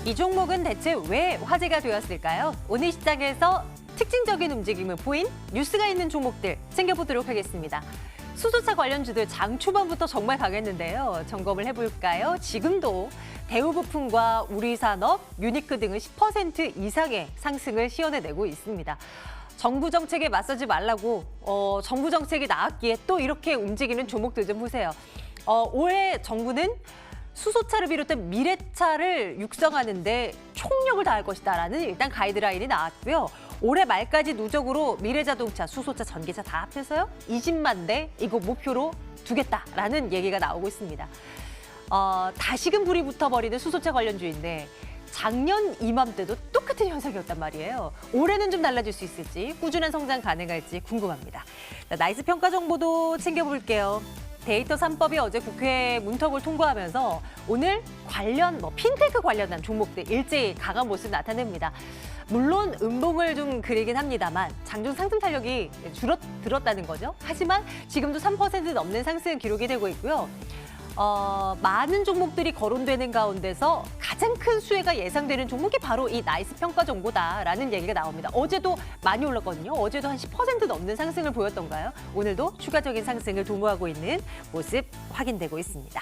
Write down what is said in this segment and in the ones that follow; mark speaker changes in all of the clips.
Speaker 1: 이 종목은 대체 왜 화제가 되었을까요? 오늘 시장에서 특징적인 움직임을 보인 뉴스가 있는 종목들 챙겨보도록 하겠습니다. 수소차 관련주들 장 초반부터 정말 강했는데요. 점검을 해볼까요? 지금도 대우부품과 우리산업, 유니크 등은 10% 이상의 상승을 시현해내고 있습니다. 정부 정책에 맞서지 말라고 정부 정책이 나왔기에 또 이렇게 움직이는 종목들 좀 보세요. 올해 정부는 수소차를 비롯한 미래차를 육성하는 데 총력을 다할 것이다라는 일단 가이드라인이 나왔고요. 올해 말까지 누적으로 미래자동차, 수소차, 전기차 다 합해서요. 20만 대 이거 목표로 두겠다라는 얘기가 나오고 있습니다. 다시금 불이 붙어버리는 수소차 관련주인데 작년 이맘때도 똑같은 현상이었단 말이에요. 올해는 좀 달라질 수 있을지, 꾸준한 성장 가능할지 궁금합니다. 나이스 평가 정보도 챙겨볼게요. 데이터 3법이 어제 국회 문턱을 통과하면서 오늘 관련 핀테크 관련한 종목들 일제히 강한 모습 나타냅니다. 물론 음봉을 좀 그리긴 합니다만 장중 상승 탄력이 줄어들었다는 거죠. 하지만 지금도 3% 넘는 상승 기록이 되고 있고요. 많은 종목들이 거론되는 가운데서 가장 큰 수혜가 예상되는 종목이 바로 이 나이스 평가 정보다라는 얘기가 나옵니다. 어제도 많이 올랐거든요. 어제도 한 10% 넘는 상승을 보였던가요? 오늘도 추가적인 상승을 도모하고 있는 모습 확인되고 있습니다.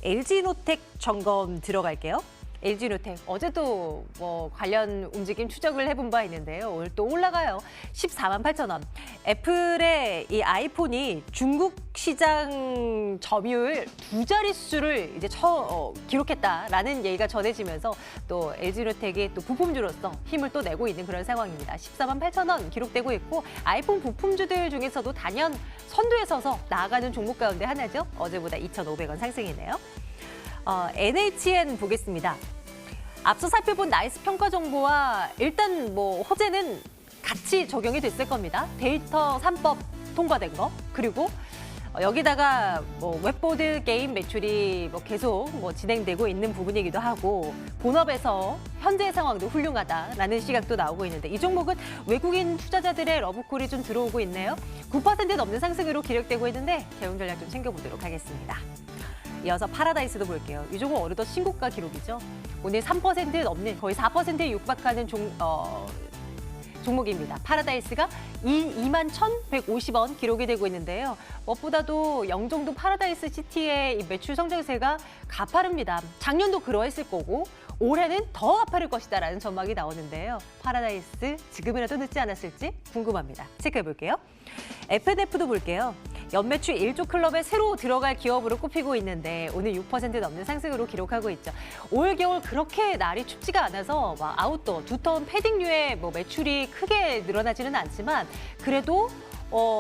Speaker 1: LG노텍 점검 들어갈게요. LG노텍 어제도 관련 움직임 추적을 해본 바 있는데요. 오늘 또 올라가요. 14만 8천 원. 애플의 이 아이폰이 중국 시장 점유율 두 자릿수를 이제 기록했다라는 얘기가 전해지면서 또 LG노텍이 또 부품주로서 힘을 또 내고 있는 그런 상황입니다. 14만 8천 원 기록되고 있고 아이폰 부품주들 중에서도 단연 선두에 서서 나아가는 종목 가운데 하나죠. 어제보다 2,500원 상승이네요. NHN 보겠습니다. 앞서 살펴본 나이스 평가 정보와 일단 호재는 같이 적용이 됐을 겁니다. 데이터 3법 통과된 거 그리고 여기다가 웹보드 게임 매출이 계속 진행되고 있는 부분이기도 하고 본업에서 현재 상황도 훌륭하다라는 시각도 나오고 있는데 이 종목은 외국인 투자자들의 러브콜이 좀 들어오고 있네요. 9% 넘는 상승으로 기록되고 있는데 대응 전략 좀 챙겨보도록 하겠습니다. 이어서 파라다이스도 볼게요. 이 종목 어느덧 신고가 기록이죠. 오늘 3% 넘는 거의 4%에 육박하는 종목입니다. 파라다이스가 2만 1,150원 기록이 되고 있는데요. 무엇보다도 영종도 파라다이스 시티의 이 매출 성장세가 가파릅니다. 작년도 그러했을 거고 올해는 더 가파를 것이다라는 전망이 나오는데요. 파라다이스 지금이라도 늦지 않았을지 궁금합니다. 체크해볼게요. FNF도 볼게요. 연매출 1조 클럽에 새로 들어갈 기업으로 꼽히고 있는데 오늘 6% 넘는 상승으로 기록하고 있죠. 올 겨울 그렇게 날이 춥지가 않아서 아웃도어, 두터운 패딩류의 매출이 크게 늘어나지는 않지만 그래도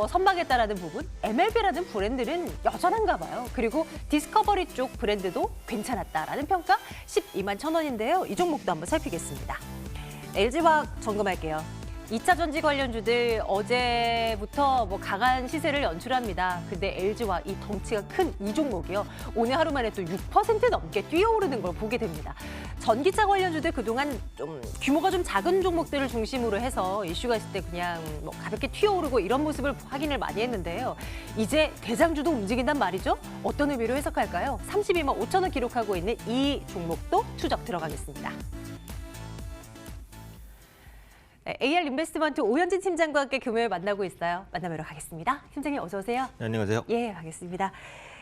Speaker 1: 선망했다라는 부분, MLB라는 브랜드는 여전한가 봐요. 그리고 디스커버리 쪽 브랜드도 괜찮았다라는 평가 12만 1,000원인데요. 이 종목도 한번 살피겠습니다. LG화학 점검할게요. 2차 전지 관련주들 어제부터 강한 시세를 연출합니다. 근데 LG와 이 덩치가 큰 이 종목이요. 오늘 하루 만에 또 6% 넘게 뛰어오르는 걸 보게 됩니다. 전기차 관련주들 그동안 좀 규모가 좀 작은 종목들을 중심으로 해서 이슈가 있을 때 그냥 가볍게 튀어오르고 이런 모습을 확인을 많이 했는데요. 이제 대장주도 움직인단 말이죠. 어떤 의미로 해석할까요? 32만 5천 원 기록하고 있는 이 종목도 추적 들어가겠습니다. AR 인베스트먼트 오현진 팀장과 함께 금요일 만나고 있어요. 만나뵈러 가겠습니다. 팀장님 어서 오세요.
Speaker 2: 네, 안녕하세요.
Speaker 1: 예, 가겠습니다.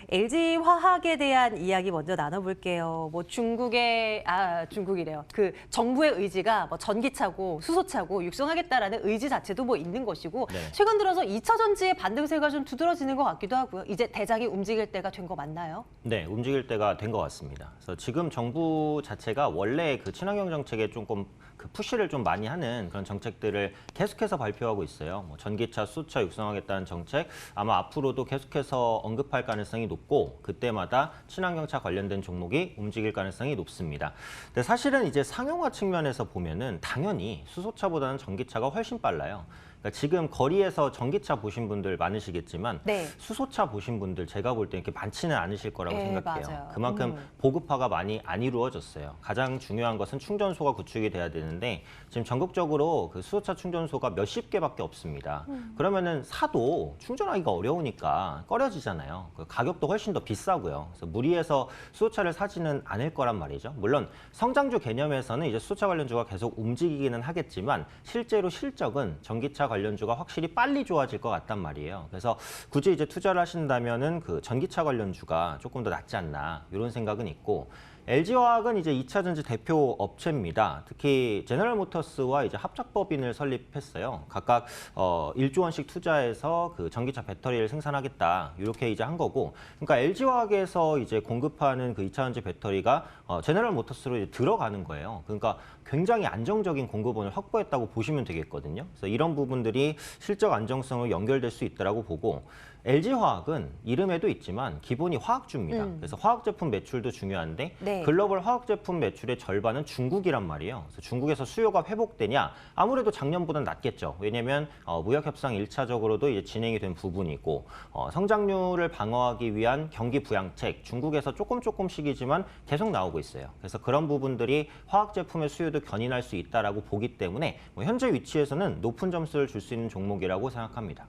Speaker 1: LG화학에 대한 이야기 먼저 나눠볼게요. 중국이래요. 그 정부의 의지가 전기차고 수소차고 육성하겠다라는 의지 자체도 있는 것이고
Speaker 2: 네.
Speaker 1: 최근 들어서 2차 전지의 반등세가 좀 두드러지는 것 같기도 하고요. 이제 대장이 움직일 때가 된 거 맞나요?
Speaker 2: 네, 움직일 때가 된 것 같습니다. 그래서 지금 정부 자체가 원래 그 친환경 정책에 조금 그 푸시를 좀 많이 하는 그런 정책들을 계속해서 발표하고 있어요. 전기차, 수소차 육성하겠다는 정책 아마 앞으로도 계속해서 언급할 가능성이 높고 그때마다 친환경차 관련된 종목이 움직일 가능성이 높습니다. 근데 사실은 이제 상용화 측면에서 보면은 당연히 수소차보다는 전기차가 훨씬 빨라요. 그러니까 지금 거리에서 전기차 보신 분들 많으시겠지만
Speaker 1: 네.
Speaker 2: 수소차 보신 분들 제가 볼 때 이렇게 많지는 않으실 거라고
Speaker 1: 네,
Speaker 2: 생각해요.
Speaker 1: 맞아요.
Speaker 2: 그만큼 보급화가 많이 안 이루어졌어요. 가장 중요한 것은 충전소가 구축이 돼야 되는데 지금 전국적으로 그 수소차 충전소가 몇십 개밖에 없습니다. 그러면은 사도 충전하기가 어려우니까 꺼려지잖아요. 그 가격도 훨씬 더 비싸고요. 그래서 무리해서 수소차를 사지는 않을 거란 말이죠. 물론 성장주 개념에서는 이제 수소차 관련주가 계속 움직이기는 하겠지만 실제로 실적은 전기차 관련주가 확실히 빨리 좋아질 것 같단 말이에요. 그래서 굳이 이제 투자를 하신다면은 그 전기차 관련주가 조금 더 낫지 않나 이런 생각은 있고. LG화학은 이제 2차 전지 대표 업체입니다. 특히 제너럴모터스와 이제 합작법인을 설립했어요. 각각 1조 원씩 투자해서 그 전기차 배터리를 생산하겠다. 이렇게 이제 한 거고. 그러니까 LG화학에서 이제 공급하는 그 2차 전지 배터리가 제너럴모터스로 이제 들어가는 거예요. 그러니까 굉장히 안정적인 공급원을 확보했다고 보시면 되겠거든요. 그래서 이런 부분들이 실적 안정성으로 연결될 수 있다라고 보고. LG화학은 이름에도 있지만 기본이 화학주입니다. 그래서 화학 제품 매출도 중요한데
Speaker 1: 네.
Speaker 2: 글로벌 화학 제품 매출의 절반은 중국이란 말이에요. 그래서 중국에서 수요가 회복되냐? 아무래도 작년보다는 낫겠죠. 왜냐하면 무역 협상 1차적으로도 이제 진행이 된 부분이고 성장률을 방어하기 위한 경기 부양책 중국에서 조금씩이지만 계속 나오고 있어요. 그래서 그런 부분들이 화학 제품의 수요도 견인할 수 있다라고 보기 때문에 현재 위치에서는 높은 점수를 줄 수 있는 종목이라고 생각합니다.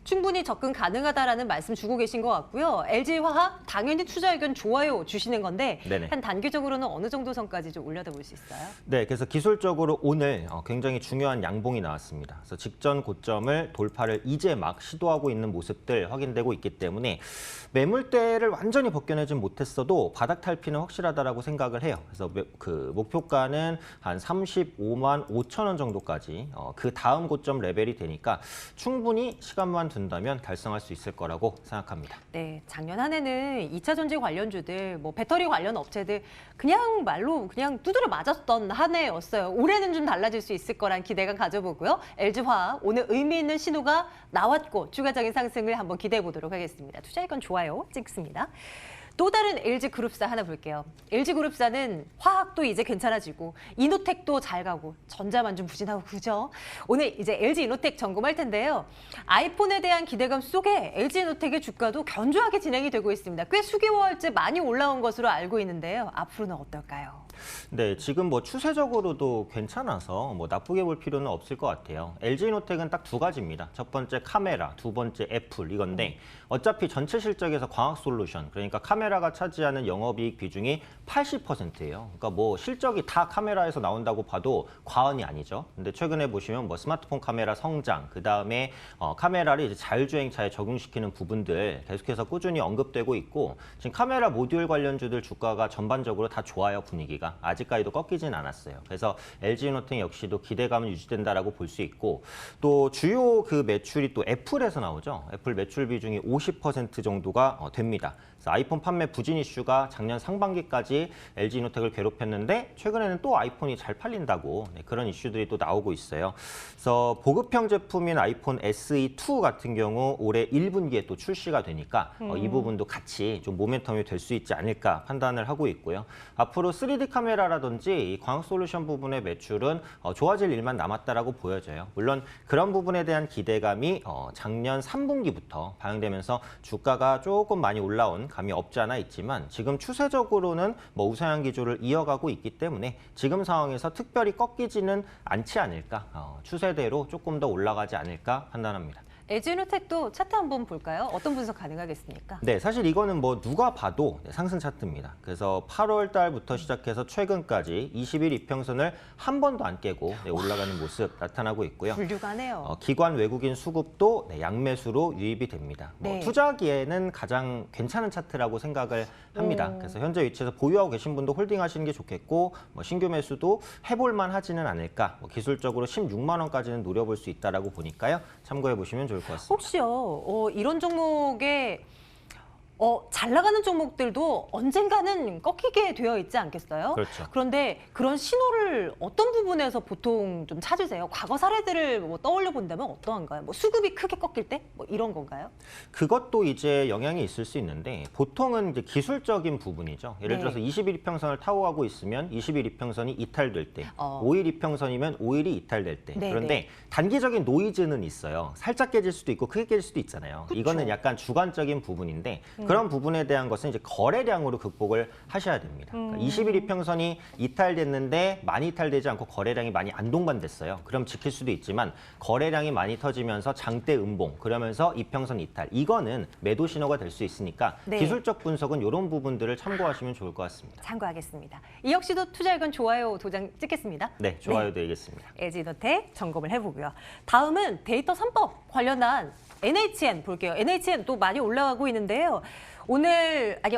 Speaker 1: 충분히 접근 가능하다라는 말씀 주고 계신 것 같고요. LG화학 당연히 투자 의견 좋아요 주시는 건데
Speaker 2: 네네.
Speaker 1: 한 단기적으로는 어느 정도 선까지 좀 올려다 볼 수 있어요?
Speaker 2: 네, 그래서 기술적으로 오늘 굉장히 중요한 양봉이 나왔습니다. 그래서 직전 고점을 돌파를 이제 막 시도하고 있는 모습들 확인되고 있기 때문에 매물대를 완전히 벗겨내진 못했어도 바닥 탈피는 확실하다라고 생각을 해요. 그래서 그 목표가는 한 35만 5천 원 정도까지 그 다음 고점 레벨이 되니까 충분히 시간만 둔다면 달성할 수 있을 거라고 생각합니다.
Speaker 1: 네, 작년 한 해는 2차 전지 관련주들, 뭐 배터리 관련 업체들 그냥 말로 그냥 두드려 맞았던 한 해였어요. 올해는 좀 달라질 수 있을 거란 기대감 가져보고요. LG화학 오늘 의미 있는 신호가 나왔고 추가적인 상승을 한번 기대해 보도록 하겠습니다. 투자이건 좋아요 찍습니다. 또 다른 LG그룹사 하나 볼게요. LG그룹사는 화학도 이제 괜찮아지고 이노텍도 잘 가고 전자만 좀 부진하고 그죠? 오늘 이제 LG이노텍 점검할 텐데요. 아이폰에 대한 기대감 속에 LG이노텍의 주가도 견조하게 진행이 되고 있습니다. 꽤 수개월째 많이 올라온 것으로 알고 있는데요. 앞으로는 어떨까요?
Speaker 2: 네, 지금 뭐 추세적으로도 괜찮아서 뭐 나쁘게 볼 필요는 없을 것 같아요. LG이노텍은 딱 두 가지입니다. 첫 번째 카메라, 두 번째 애플 이건데 어차피 전체 실적에서 광학솔루션, 그러니까 카메라가 차지하는 영업이익 비중이 80%예요. 그러니까 뭐 실적이 다 카메라에서 나온다고 봐도 과언이 아니죠. 근데 최근에 보시면 뭐 스마트폰 카메라 성장, 그 다음에 카메라를 이제 자율주행차에 적용시키는 부분들 계속해서 꾸준히 언급되고 있고 지금 카메라 모듈 관련주들 주가가 전반적으로 다 좋아요, 분위기가. 아직까지도 꺾이진 않았어요. 그래서 LG이노텍 역시도 기대감은 유지된다라고 볼 수 있고 또 주요 그 매출이 또 애플에서 나오죠. 애플 매출 비중이 50% 정도가 됩니다. 그래서 아이폰 판매 부진 이슈가 작년 상반기까지 LG이노텍을 괴롭혔는데 최근에는 또 아이폰이 잘 팔린다고 그런 이슈들이 또 나오고 있어요. 그래서 보급형 제품인 아이폰 SE2 같은 경우 올해 1분기에 또 출시가 되니까 이 부분도 같이 좀 모멘텀이 될 수 있지 않을까 판단을 하고 있고요. 앞으로 3D 카메라라든지 이 광학 솔루션 부분의 매출은 좋아질 일만 남았다라고 보여져요. 물론 그런 부분에 대한 기대감이 작년 3분기부터 반영되면서 주가가 조금 많이 올라온 감이 없지 않아 있지만 지금 추세적으로는 뭐 우상향 기조를 이어가고 있기 때문에 지금 상황에서 특별히 꺾이지는 않지 않을까, 추세대로 조금 더 올라가지 않을까 판단합니다.
Speaker 1: LG이노텍도 차트 한번 볼까요? 어떤 분석 가능하겠습니까?
Speaker 2: 네, 사실 이거는 뭐 누가 봐도 상승 차트입니다. 그래서 8월 달부터 시작해서 최근까지 20일 이평선을 한 번도 안 깨고 올라가는 모습 나타나고 있고요.
Speaker 1: 훌륭하네요.
Speaker 2: 기관 외국인 수급도 양매수로 유입이 됩니다.
Speaker 1: 네.
Speaker 2: 투자하기에는 가장 괜찮은 차트라고 생각을 합니다. 그래서 현재 위치에서 보유하고 계신 분도 홀딩하시는 게 좋겠고 신규 매수도 해볼만 하지는 않을까. 기술적으로 16만 원까지는 노려볼 수 있다라고 보니까요. 참고해 보시면 좋을 것 같습니다.
Speaker 1: 혹시요, 이런 종목에 잘 나가는 종목들도 언젠가는 꺾이게 되어 있지 않겠어요?
Speaker 2: 그렇죠.
Speaker 1: 그런데 그런 신호를 어떤 부분에서 보통 좀 찾으세요? 과거 사례들을 뭐 떠올려 본다면 어떠한가요? 뭐 수급이 크게 꺾일 때? 뭐 이런 건가요?
Speaker 2: 그것도 이제 영향이 있을 수 있는데 보통은 이제 기술적인 부분이죠. 예를
Speaker 1: 네.
Speaker 2: 들어서 20일 이평선을 타고 가고 있으면 20일 이평선이 이탈될 때, 5일 이평선이면 5일이 이탈될 때.
Speaker 1: 네,
Speaker 2: 그런데
Speaker 1: 네.
Speaker 2: 단기적인 노이즈는 있어요. 살짝 깨질 수도 있고 크게 깨질 수도 있잖아요.
Speaker 1: 그쵸.
Speaker 2: 이거는 약간 주관적인 부분인데 그런 부분에 대한 것은 이제 거래량으로 극복을 하셔야 됩니다. 그러니까 20일 이평선이 이탈됐는데 많이 이탈되지 않고 거래량이 많이 안 동반됐어요. 그럼 지킬 수도 있지만 거래량이 많이 터지면서 장대 음봉, 그러면서 이평선 이탈. 이거는 매도 신호가 될 수 있으니까
Speaker 1: 네.
Speaker 2: 기술적 분석은 이런 부분들을 참고하시면 좋을 것 같습니다.
Speaker 1: 참고하겠습니다. 이혁 씨도 투자의견 좋아요 도장 찍겠습니다.
Speaker 2: 네, 좋아요 되겠습니다.
Speaker 1: 에지노텍 점검을 해보고요. 다음은 데이터 3법 관련한 NHN 볼게요. NHN 또 많이 올라가고 있는데요.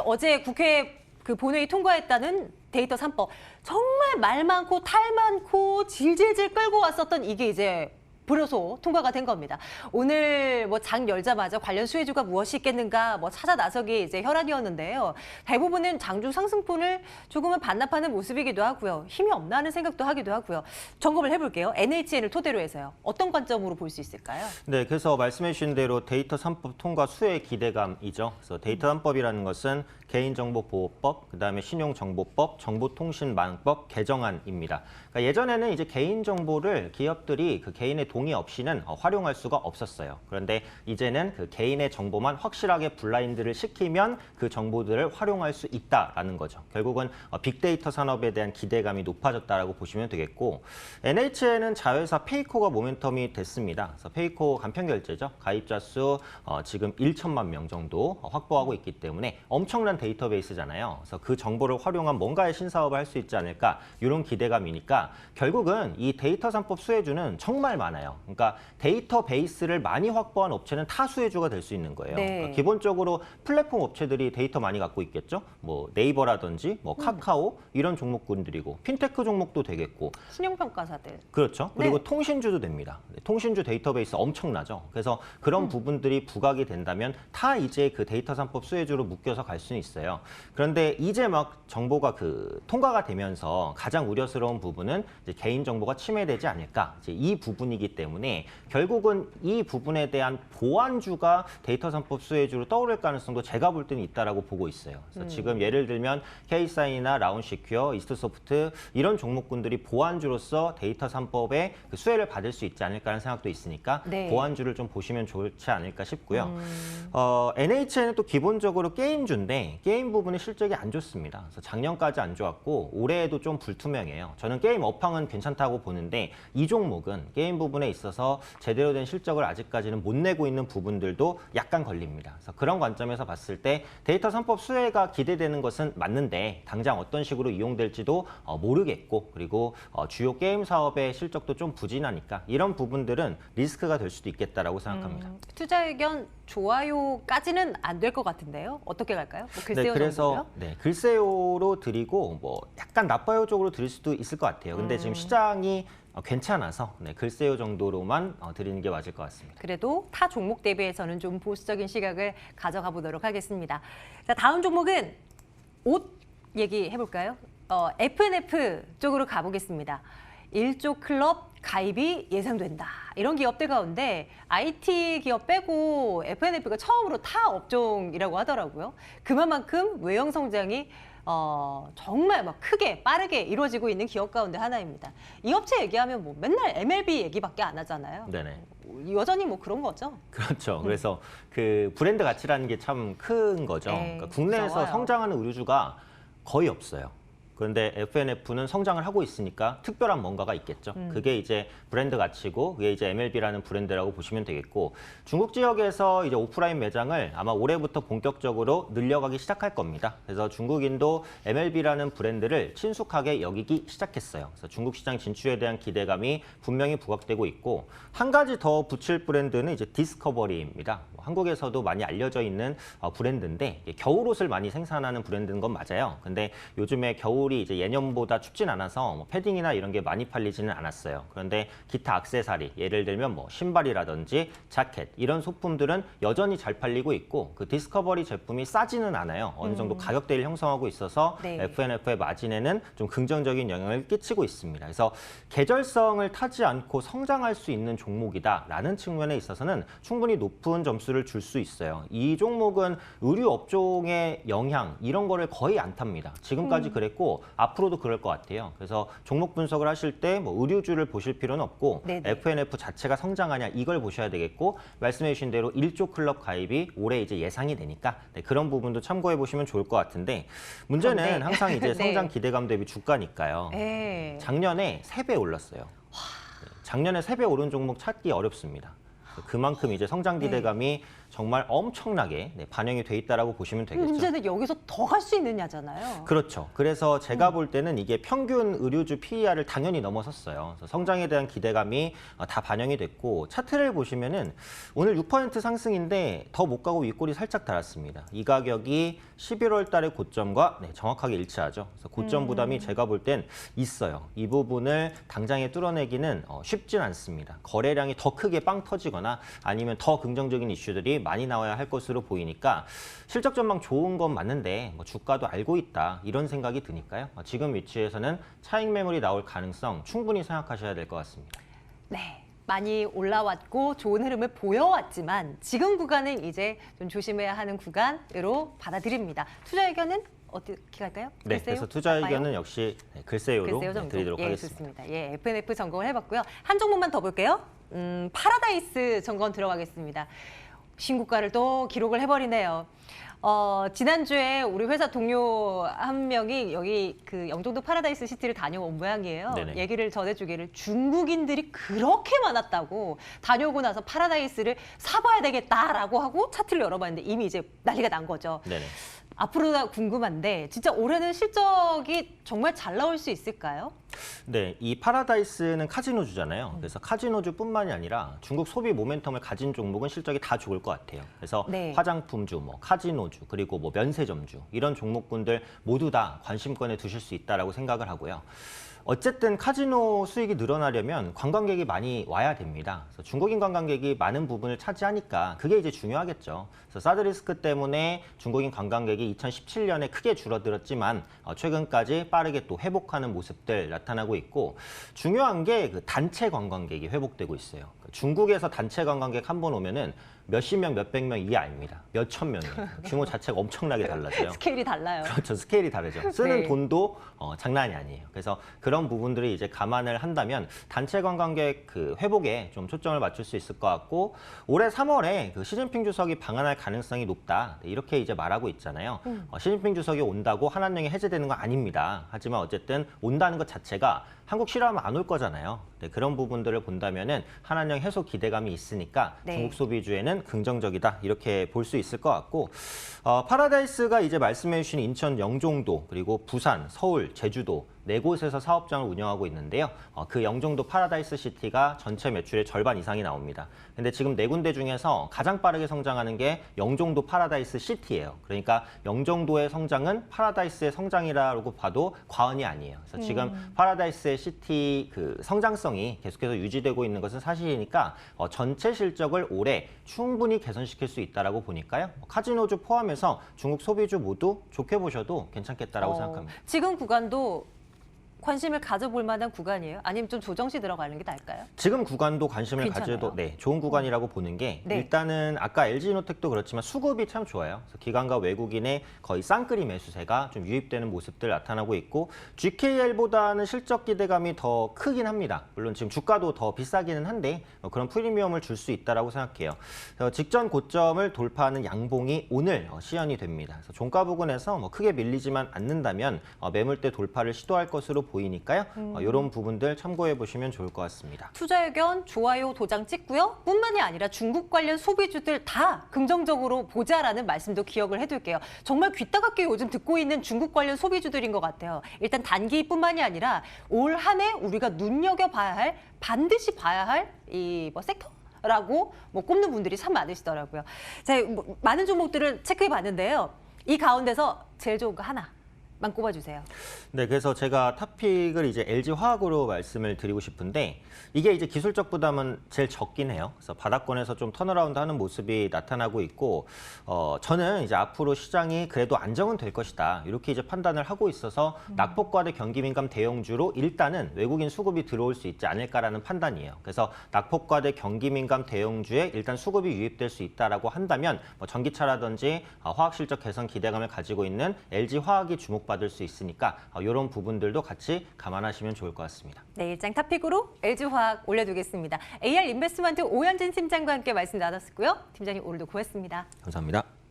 Speaker 1: 어제 국회 그 본회의 통과했다는 데이터 3법. 정말 말 많고 탈 많고 질질질 끌고 왔었던 이게 이제 불효소 통과가 된 겁니다. 오늘 뭐 장 열자마자 관련 수혜주가 무엇이 있겠는가 뭐 찾아 나서기 이제 혈안이었는데요. 대부분은 장중 상승분을 조금은 반납하는 모습이기도 하고요. 힘이 없나 하는 생각도 하기도 하고요. 점검을 해볼게요. NHN을 토대로 해서요. 어떤 관점으로 볼 수 있을까요?
Speaker 2: 네, 그래서 말씀해 주신 대로 데이터 3법 통과 수혜 기대감이죠. 그래서 데이터 3법이라는 것은 개인정보보호법, 그다음에 신용정보법, 정보통신망법 개정안입니다. 그러니까 예전에는 이제 개인정보를 기업들이 그 개인의 동의 없이는 활용할 수가 없었어요. 그런데 이제는 그 개인의 정보만 확실하게 블라인드를 시키면 그 정보들을 활용할 수 있다라는 거죠. 결국은 빅데이터 산업에 대한 기대감이 높아졌다라고 보시면 되겠고, NHN은 자회사 페이코가 모멘텀이 됐습니다. 그래서 페이코 간편결제죠. 가입자 수 지금 1천만 명 정도 확보하고 있기 때문에 엄청난 데이터베이스잖아요. 그래서 그 정보를 활용한 뭔가의 신사업을 할 수 있지 않을까, 이런 기대감이니까 결국은 이 데이터 3법 수혜주는 정말 많아요. 그러니까 데이터베이스를 많이 확보한 업체는 타 수혜주가 될 수 있는 거예요.
Speaker 1: 네.
Speaker 2: 그러니까 기본적으로 플랫폼 업체들이 데이터 많이 갖고 있겠죠. 뭐 네이버라든지 뭐 카카오 이런 종목군들이고, 핀테크 종목도 되겠고,
Speaker 1: 신용평가사들.
Speaker 2: 그렇죠. 그리고
Speaker 1: 네.
Speaker 2: 통신주도 됩니다. 통신주 데이터베이스 엄청나죠. 그래서 그런 부분들이 부각이 된다면 다 이제 그 데이터 3법 수혜주로 묶여서 갈 수는 있어요. 그런데 이제 막 정보가 그 통과가 되면서 가장 우려스러운 부분은 이제 개인정보가 침해되지 않을까, 이제 이 부분이기 때문에 결국은 이 부분에 대한 보완주가 데이터 3법 수혜주로 떠오를 가능성도 제가 볼 때는 있다라고 보고 있어요. 그래서 지금 예를 들면 K사인이나 라운시큐어, 이스트소프트 이런 종목군들이 보완주로서 데이터 3법의 그 수혜를 받을 수 있지 않을까라는 생각도 있으니까
Speaker 1: 네.
Speaker 2: 보완주를 좀 보시면 좋지 않을까 싶고요. NHN은 또 기본적으로 게임주인데 게임 부분이 실적이 안 좋습니다. 그래서 작년까지 안 좋았고 올해에도 좀 불투명해요. 저는 게임 업황은 괜찮다고 보는데 이 종목은 게임 부분에 있어서 제대로 된 실적을 아직까지는 못 내고 있는 부분들도 약간 걸립니다. 그래서 그런 관점에서 봤을 때 데이터 3법 수혜가 기대되는 것은 맞는데 당장 어떤 식으로 이용될지도 모르겠고, 그리고 주요 게임 사업의 실적도 좀 부진하니까 이런 부분들은 리스크가 될 수도 있겠다라고 생각합니다.
Speaker 1: 투자 의견 좋아요까지는 안 될 것 같은데요. 어떻게 갈까요? 뭐 글쎄요 정도요?
Speaker 2: 글쎄요로 드리고 뭐 약간 나빠요 쪽으로 드릴 수도 있을 것 같아요. 근데 지금 시장이 괜찮아서 글쎄요 정도로만 드리는 게 맞을 것 같습니다.
Speaker 1: 그래도 타 종목 대비해서는 좀 보수적인 시각을 가져가 보도록 하겠습니다. 자, 다음 종목은 옷 얘기해 볼까요? F&F 쪽으로 가보겠습니다. 1조 클럽 가입이 예상된다. 이런 기업들 가운데 IT 기업 빼고 F&F가 처음으로 타 업종이라고 하더라고요. 그만큼 외형 성장이 정말 막 크게 빠르게 이루어지고 있는 기업 가운데 하나입니다. 이 업체 얘기하면 뭐 맨날 MLB 얘기밖에 안 하잖아요.
Speaker 2: 네네.
Speaker 1: 여전히 뭐 그런 거죠.
Speaker 2: 그렇죠. 그래서 그 브랜드 가치라는 게 참 큰 거죠.
Speaker 1: 네,
Speaker 2: 그러니까 국내에서
Speaker 1: 무서워요.
Speaker 2: 성장하는 의류주가 거의 없어요. 그런데 F&F는 성장을 하고 있으니까 특별한 뭔가가 있겠죠. 그게 이제 브랜드 가치고, 그게 이제 MLB라는 브랜드라고 보시면 되겠고, 중국 지역에서 이제 오프라인 매장을 아마 올해부터 본격적으로 늘려가기 시작할 겁니다. 그래서 중국인도 MLB라는 브랜드를 친숙하게 여기기 시작했어요. 그래서 중국 시장 진출에 대한 기대감이 분명히 부각되고 있고, 한 가지 더 붙일 브랜드는 이제 디스커버리입니다. 한국에서도 많이 알려져 있는 브랜드인데 겨울옷을 많이 생산하는 브랜드인 건 맞아요. 근데 요즘에 겨울 겨울이 이제 예년보다 춥진 않아서 뭐 패딩이나 이런 게 많이 팔리지는 않았어요. 그런데 기타 액세서리, 예를 들면 뭐 신발이라든지 자켓 이런 소품들은 여전히 잘 팔리고 있고 그 디스커버리 제품이 싸지는 않아요. 어느 정도 가격대를 형성하고 있어서
Speaker 1: 네.
Speaker 2: F&F의 마진에는 좀 긍정적인 영향을 끼치고 있습니다. 그래서 계절성을 타지 않고 성장할 수 있는 종목이다라는 측면에 있어서는 충분히 높은 점수를 줄 수 있어요. 이 종목은 의류 업종의 영향 이런 거를 거의 안 탑니다. 지금까지 그랬고 앞으로도 그럴 것 같아요. 그래서 종목 분석을 하실 때 뭐 의류주를 보실 필요는 없고
Speaker 1: 네네.
Speaker 2: F&F 자체가 성장하냐 이걸 보셔야 되겠고 말씀해 주신 대로 1조 클럽 가입이 올해 이제 예상이 되니까 네, 그런 부분도 참고해 보시면 좋을 것 같은데 문제는
Speaker 1: 그런데,
Speaker 2: 항상 이제
Speaker 1: 네.
Speaker 2: 성장 기대감 대비 주가니까요.
Speaker 1: 네.
Speaker 2: 작년에 3배 올랐어요. 네, 작년에 3배 오른 종목 찾기 어렵습니다. 그만큼 이제 성장 기대감이 정말 엄청나게 반영이 돼 있다라고 보시면 되겠죠.
Speaker 1: 문제는 여기서 더 갈 수 있느냐잖아요.
Speaker 2: 그렇죠. 그래서 제가 볼 때는 이게 평균 의류주 PER을 당연히 넘어섰어요. 그래서 성장에 대한 기대감이 다 반영이 됐고 차트를 보시면은 오늘 6% 상승인데 더 못 가고 윗골이 살짝 달았습니다. 이 가격이 11월 달의 고점과 정확하게 일치하죠. 그래서 고점 부담이 제가 볼 땐 있어요. 이 부분을 당장에 뚫어내기는 쉽진 않습니다. 거래량이 더 크게 빵 터지거나 아니면 더 긍정적인 이슈들이 많이 나와야 할 것으로 보이니까 실적 전망 좋은 건 맞는데 뭐 주가도 알고 있다 이런 생각이 드니까요. 지금 위치에서는 차익 매물이 나올 가능성 충분히 생각하셔야 될 것 같습니다.
Speaker 1: 네. 많이 올라왔고 좋은 흐름을 보여왔지만 지금 구간은 이제 좀 조심해야 하는 구간으로 받아들입니다. 투자 의견은 어떻게 갈까요?
Speaker 2: 네,
Speaker 1: 글쎄요?
Speaker 2: 그래서 투자
Speaker 1: 나빠요?
Speaker 2: 의견은 역시 글쎄요로
Speaker 1: 글쎄요 정도.
Speaker 2: 드리도록
Speaker 1: 예,
Speaker 2: 하겠습니다.
Speaker 1: 좋습니다. 예, F&F 점검을 해봤고요. 한 종목만 더 볼게요. 파라다이스 점검 들어가겠습니다. 신고가를 또 기록을 해버리네요. 지난주에 우리 회사 동료 한 명이 여기 그 영종도 파라다이스 시티를 다녀온 모양이에요.
Speaker 2: 네네.
Speaker 1: 얘기를 전해주기를 중국인들이 그렇게 많았다고 다녀오고 나서 파라다이스를 사봐야 되겠다라고 하고 차트를 열어봤는데 이미 이제 난리가 난 거죠.
Speaker 2: 네네.
Speaker 1: 앞으로가 궁금한데 진짜 올해는 실적이 정말 잘 나올 수 있을까요?
Speaker 2: 네, 이 파라다이스는 카지노주잖아요. 그래서 카지노주뿐만이 아니라 중국 소비 모멘텀을 가진 종목은 실적이 다 좋을 것 같아요. 그래서
Speaker 1: 네.
Speaker 2: 화장품주, 뭐 카지노주, 그리고 뭐 면세점주 이런 종목군들 모두 다 관심권에 두실 수 있다라고 생각을 하고요. 어쨌든 카지노 수익이 늘어나려면 관광객이 많이 와야 됩니다. 그래서 중국인 관광객이 많은 부분을 차지하니까 그게 이제 중요하겠죠. 그래서 사드 리스크 때문에 중국인 관광객이 2017년에 크게 줄어들었지만 최근까지 빠르게 또 회복하는 모습들 나타나고 있고 중요한 게 그 단체 관광객이 회복되고 있어요. 중국에서 단체 관광객 한 번 오면은 몇십 명, 몇백 명 이해 아닙니다. 몇천 명이에요. 규모 자체가 엄청나게 달라져요.
Speaker 1: 스케일이 달라요.
Speaker 2: 그렇죠. 스케일이 다르죠. 쓰는
Speaker 1: 네.
Speaker 2: 돈도 장난이 아니에요. 그래서 그런 부분들이 이제 감안을 한다면 단체 관광객 그 회복에 좀 초점을 맞출 수 있을 것 같고 올해 3월에 그 시진핑 주석이 방한할 가능성이 높다. 이렇게 이제 말하고 있잖아요. 시진핑 주석이 온다고 한한령이 해제되는 거 아닙니다. 하지만 어쨌든 온다는 것 자체가 한국 싫어하면 안 올 거잖아요. 네, 그런 부분들을 본다면은 한한령 해소 기대감이 있으니까
Speaker 1: 네.
Speaker 2: 중국 소비주에는 긍정적이다 이렇게 볼 수 있을 것 같고 파라다이스가 이제 말씀해 주신 인천 영종도 그리고 부산, 서울, 제주도 4곳에서 사업장을 운영하고 있는데요. 그 영종도 파라다이스 시티가 전체 매출의 절반 이상이 나옵니다. 근데 지금 4군데 중에서 가장 빠르게 성장하는 게 영종도 파라다이스 시티예요. 그러니까 영종도의 성장은 파라다이스의 성장이라고 봐도 과언이 아니에요. 그래서 지금 파라다이스의 시티 그 성장성이 계속해서 유지되고 있는 것은 사실이니까 전체 실적을 올해 충분히 개선시킬 수 있다라고 보니까요. 카지노주 포함해서 중국 소비주 모두 좋게 보셔도 괜찮겠다라고 생각합니다.
Speaker 1: 지금 구간도 관심을 가져볼 만한 구간이에요? 아니면 좀 조정시 들어가는 게 나을까요?
Speaker 2: 지금 구간도 관심을
Speaker 1: 괜찮아요?
Speaker 2: 가져도 좋은 구간이라고 보는 게
Speaker 1: 네.
Speaker 2: 일단은 아까 LG이노텍도 그렇지만 수급이 참 좋아요. 그래서 기관과 외국인의 거의 쌍끌이 매수세가 좀 유입되는 모습들 나타나고 있고 GKL보다는 실적 기대감이 더 크긴 합니다. 물론 지금 주가도 더 비싸기는 한데 그런 프리미엄을 줄 수 있다라고 생각해요. 그래서 직전 고점을 돌파하는 양봉이 오늘 시연이 됩니다. 그래서 종가 부근에서 뭐 크게 밀리지만 않는다면 매물대 돌파를 시도할 것으로 보이니까요. 이런 부분들 참고해 보시면 좋을 것 같습니다.
Speaker 1: 투자 의견 좋아요 도장 찍고요. 뿐만이 아니라 중국 관련 소비주들 다 긍정적으로 보자라는 말씀도 기억을 해둘게요. 정말 귀따갑게 요즘 듣고 있는 중국 관련 소비주들인 것 같아요. 일단 단기뿐만이 아니라 올 한 해 우리가 눈여겨봐야 할 반드시 봐야 할 이 섹터라고 꼽는 분들이 참 많으시더라고요. 자, 많은 종목들을 체크해 봤는데요. 이 가운데서 제일 좋은 거 하나. 꼽아주세요.
Speaker 2: 네, 그래서 제가 탑픽을 이제 LG 화학으로 말씀을 드리고 싶은데 이게 이제 기술적 부담은 제일 적긴 해요. 그래서 바닥권에서 좀 턴어라운드하는 모습이 나타나고 있고, 저는 이제 앞으로 시장이 그래도 안정은 될 것이다 이렇게 이제 판단을 하고 있어서 낙폭과대 경기민감 대형주로 일단은 외국인 수급이 들어올 수 있지 않을까라는 판단이에요. 그래서 낙폭과대 경기민감 대형주에 일단 수급이 유입될 수 있다라고 한다면 뭐 전기차라든지 화학 실적 개선 기대감을 가지고 있는 LG 화학이 주목받을 수 있으니까 이런 부분들도 같이 감안하시면 좋을 것 같습니다.
Speaker 1: 네, 일장 탑픽으로 LG화학 올려두겠습니다. AR 인베스트먼트 오현진 팀장과 함께 말씀 나눴고요. 팀장님 오늘도 고맙습니다.
Speaker 2: 감사합니다.